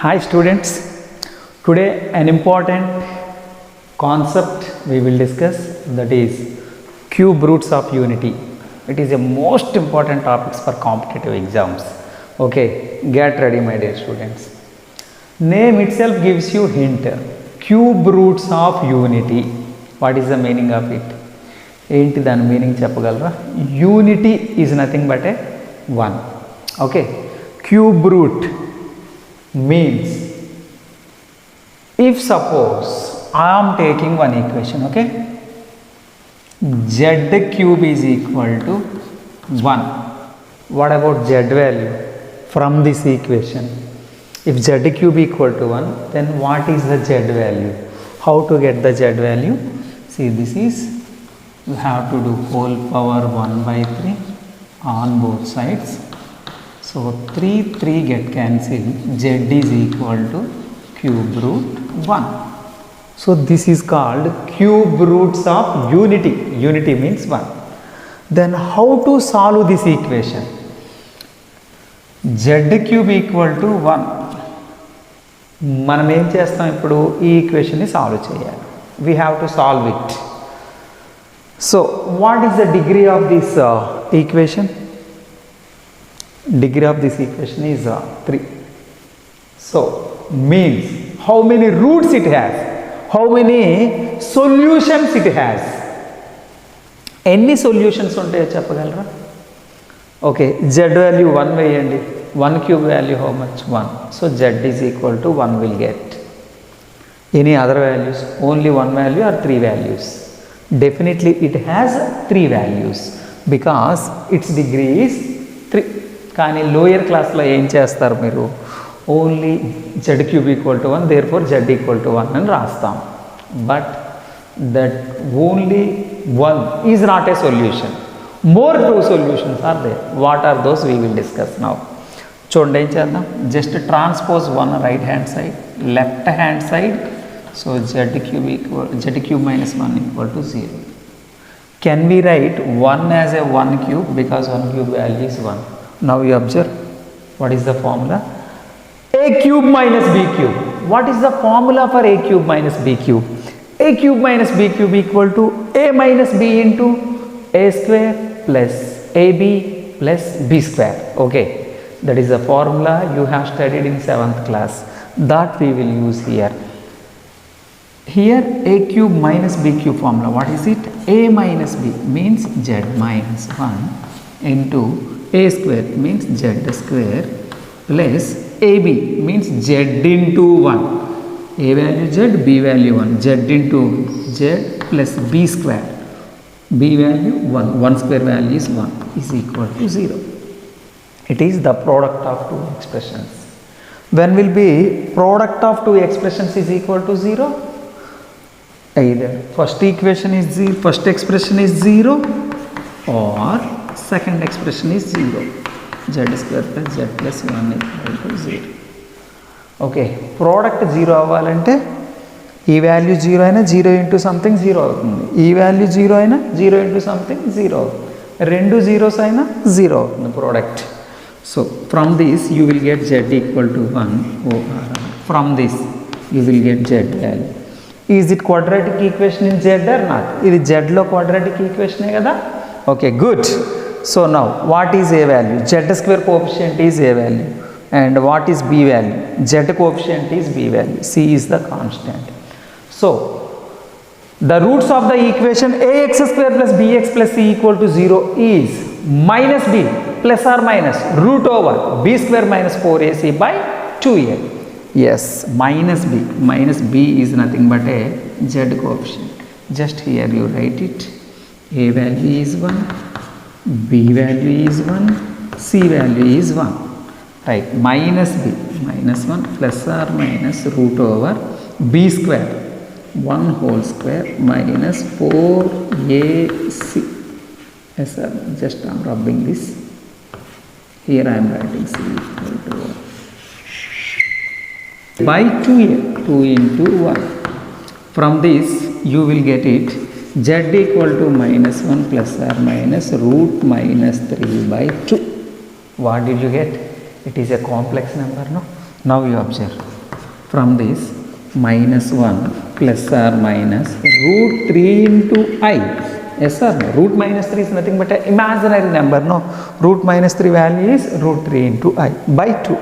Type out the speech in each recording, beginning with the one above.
Hi students, today an important concept we will discuss, that is cube roots of unity. It is a most important topics for competitive exams. Okay, get ready my dear students. Name itself gives you hint. Cube roots of unity. What is the meaning of it? ఏంటి దాని meaning చెప్పగలరా? Unity is nothing but A one. Okay, cube root means if suppose I am taking one equation, okay, z cube is equal to 1. What about z value from this equation? If z cube equal to 1, then what is the z value? How to get the z value? See, this is, you have to do whole power 1 by 3 on both sides. So 3 get cancelled, z is equal to cube root 1. So this is called cube roots of unity. Unity means 1. Then how to solve this equation? Z cube equal to 1. మనం ఏం చేస్తాం ఇప్పుడు? ఈ ఈక్వేషన్ని solve చేయాలి. We have to solve it. So what is the degree of this equation? Degree of this equation is 3. So means how many roots it has, how many solutions it has. ఎన్ని solutions ఉంటాయో చెప్పగలరా? Okay, z value 1 వేయండి. 1 cube value how much? 1. So z is equal to 1 will get. Any other values? Only one value or 3 values? Definitely it has 3 values because its degree is 3. కానీ lower క్లాస్లో ఏం చేస్తారు మీరు? Only z cube equal to 1, therefore z equal to 1 అని రాస్తాం. But that only 1 is not a solution. More 2 solutions are there. What are those we will discuss now. చూడండి ఏం చేద్దాం. Just transpose 1 right hand side, left hand side. So z cube minus 1 equal to 0. Can we write 1 as a 1 cube because 1 cube value is 1. Now you observe, what is the formula? A cube minus b cube. What is the formula for a cube minus b cube? A cube minus b cube equal to a minus b into a square plus ab plus b square. Okay, that is the formula you have studied in 7th class. That we will use here. Here a cube minus b cube formula, what is it? A minus b means z minus 1 into a square means z square plus ab means z into 1. A value z, b value 1. Z into z plus b square. B value 1. 1 square value is 1 is equal to 0. It is the product of 2 expressions. When will be product of 2 expressions is equal to 0? Either first equation is 0, first expression is 0 or second expression is 0. Z square plus z plus 1 equal to 0. Okay, product 0 అవ్వాలంటే ఈ value 0 అయినా 0 into something 0 అవుతుంది. ఈ value 0 అయినా 0 into something 0 అవుతుంది. రెండు zeros అయినా 0 అవుతుంది product. So from this you will get z equal to 1. From this you will get z value. Is it quadratic equation in z or not? ఇది zలో quadratic ఈక్వేషనే కదా. Okay, good. So now what is a value? Z square coefficient is a value, and what is b value? Z coefficient is b value. C is the constant. So the roots of the equation ax square plus bx plus c equal to 0 is minus b plus or minus root over b square minus 4ac by 2a. Yes, minus b is nothing but a z coefficient. Just here you write it. A value is 1, b value is 1, c value is 1. Right, minus b minus 1 plus or minus root over b square 1 whole square minus 4ac. Yes sir, just I am rubbing this. Here I am writing c equal to 1 by 2a, 2 into 1. From this you will get it z equal to minus 1 plus or minus root minus 3 by 2. What did you get? It is a complex number, no? Now you observe. From this minus 1 plus or minus root 3 into I. Yes or no? Root minus 3 is nothing but an imaginary number. No, root minus 3 value is root 3 into I by 2.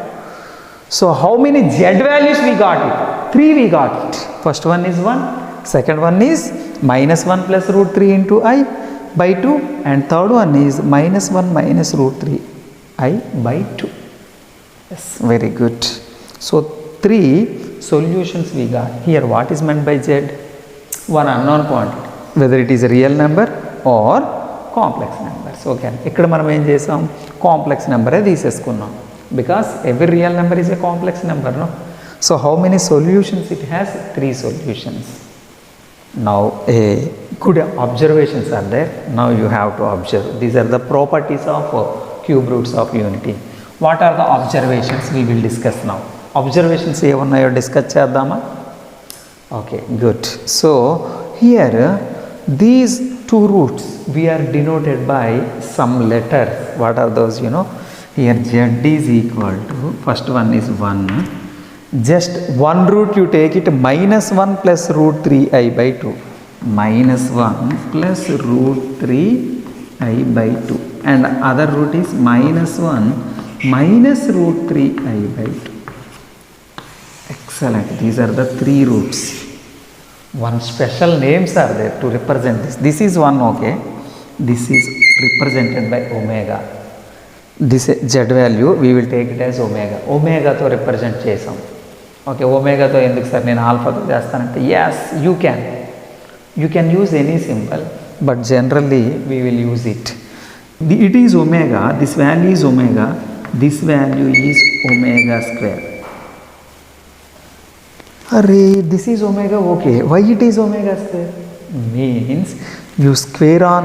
So how many z values we got it? 3 we got it. First one is 1, second one is minus 1 plus root 3 into I by 2, and third one is minus 1 minus root 3 I by 2. Yes, very good. So 3 solutions we got. Here what is meant by z? One unknown quantity, whether it is a real number or complex numbers. Okay, ఇక్కడ మనం ఏం చేసాం, complex నెంబరే తీసేసుకున్నాం, because every real number is a complex number, no? So how many solutions it has? 3 solutions. Now a good observations are there. Now you have to observe. These are the properties of cube roots of unity. What are the observations? We will discuss now. Observations ఏమన్నాయో discuss చేద్దామా? Okay, good. So here these 2 roots we are denoted by some letters. What are those? You know, here z is equal to, first one is 1, just one root you take it, minus 1 plus root 3 I by 2, minus 1 plus root 3 I by 2, and other root is minus 1 minus root 3 I by 2. Excellent. These are the 3 roots. One special names are there to represent this. This is 1, okay. This is represented by omega. This z value we will take it as omega. Omega to represent chesam. Okay, omega to enduku sir nenu alpha to chestanante? Yes, you can use any symbol, but generally we will use it. It is omega, this value is omega, this value is omega square. Array, this is omega, okay. Why it is omega square? Means you square on,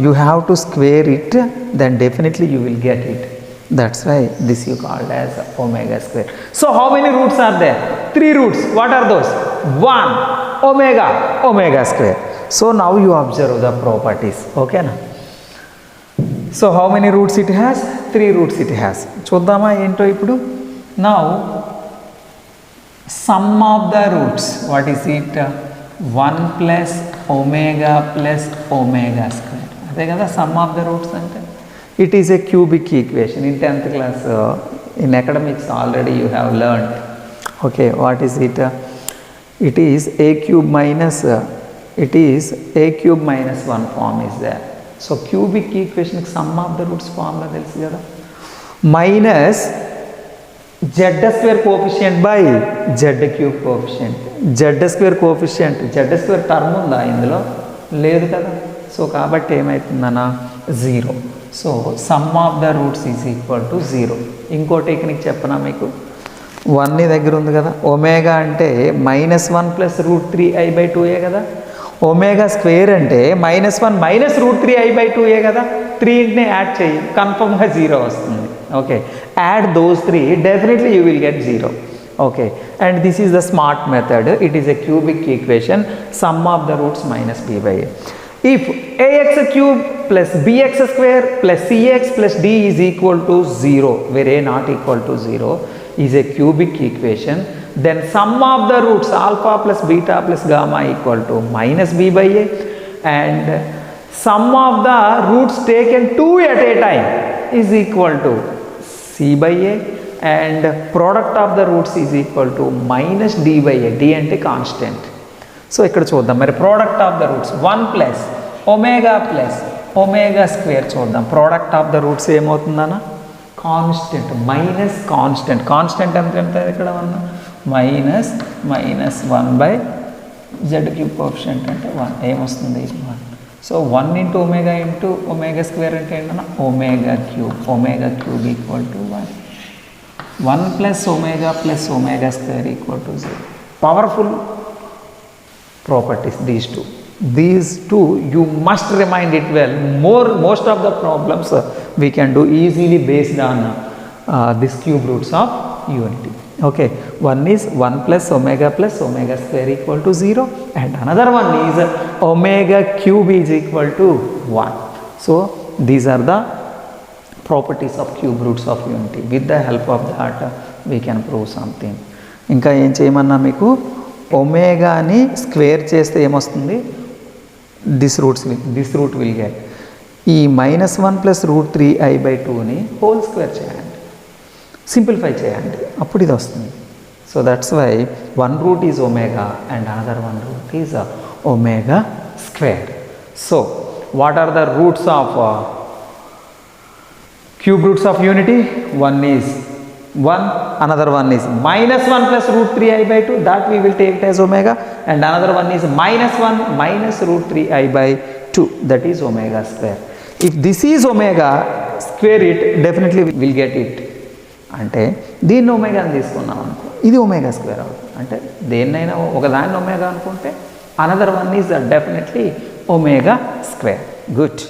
you have to square it, then definitely you will get it. That's why this you called as omega square. So how many roots are there? 3 roots. What are those? 1 omega square. So now you observe the properties. Okay na? So how many roots it has? 3 roots it has. చూద్దామా ఏంటో ఇప్పుడు. Now sum of the roots, what is it? 1 plus omega square. అదే కదా sum of the roots అంటే. It is a cubic equation. In 10th class in academics already you have learned. Okay, what is it? It is a cube minus 1 form is there. So cubic equation sum of the roots formula తెలుసు కదా, minus z square coefficient by z cube coefficient. Z square coefficient, z square term ఉందా ఇందులో? లేదు కదా. So కాబట్టి ఏమవుతుందన్నా 0. So some of the roots is equal to 0. ఇంకో technique చెప్పనా మీకు? 1 ని దగ్గర ఉంది కదా, ఒమేగా అంటే minus 1 plus root 3 I by 2ఏ కదా. ఒమేగా స్క్వేర్ అంటే minus 1 minus root 3 I by 2ఏ కదా. 3ని యాడ్ చేయి, కన్ఫర్మ్గా 0 వస్తుంది. Okay, add those 3, definitely you will get 0. Okay, and this is the smart method. It is a cubic equation, sum of the roots minus b by a. If ax cube plus bx square plus cx plus d is equal to 0, where a not equal to 0 is a cubic equation, then sum of the roots alpha plus beta plus gamma equal to minus b by a, and sum of the roots taken 2 at a time is equal to c by a, and product of the roots is equal to minus d by a. D అంటే constant. So ఇక్కడ చూద్దాం మరి product of the roots 1 plus omega square చూద్దాం. Product of the roots ఏమవుతుందన్న? Constant minus constant. Constant ఎంత ఇక్కడ ఉన్నా minus 1 by Z cube coefficient అంటే 1 ఏమొస్తుంది? 1. సో 1 ఇంటూ ఒమేగా స్క్వేర్ అంటే ఏంటన్నా? Omega cube equal to 1. 1 plus omega square equal to 0. Powerful properties, these two you must remind it well. Most of the problems we can do easily based on this cube roots of unity. Okay, one is 1 plus omega square equal to 0, and another one is omega cube is equal to 1. So these are the properties of cube roots of unity. With the help of that we can prove something. ఇంకా ఏం చేయమన్నా మీకు ఒమేగాని square చేస్తే ఏమొస్తుంది, this route will get. ఈ -1 + √3i/2ని whole square చేయండి, simplify చేయండి, అప్పుడు ఇది వస్తుంది. So that's why one root is omega and another one root is omega square. So what are the roots of cube roots of unity? One is 1, another one is -1 + √3i/2, that we will take it as omega, and another one is -1 - √3i/2, that is omega square. If this is omega, square it, definitely we will get it. అంటే దీన్ని omega అని తీసుకున్నాం అనుకో, ఇది omega square అవుతుంది. అంటే దేన్నైనా ఒకదాన్ని ఒమేగా అనుకుంటే another one is definitely omega square. Good.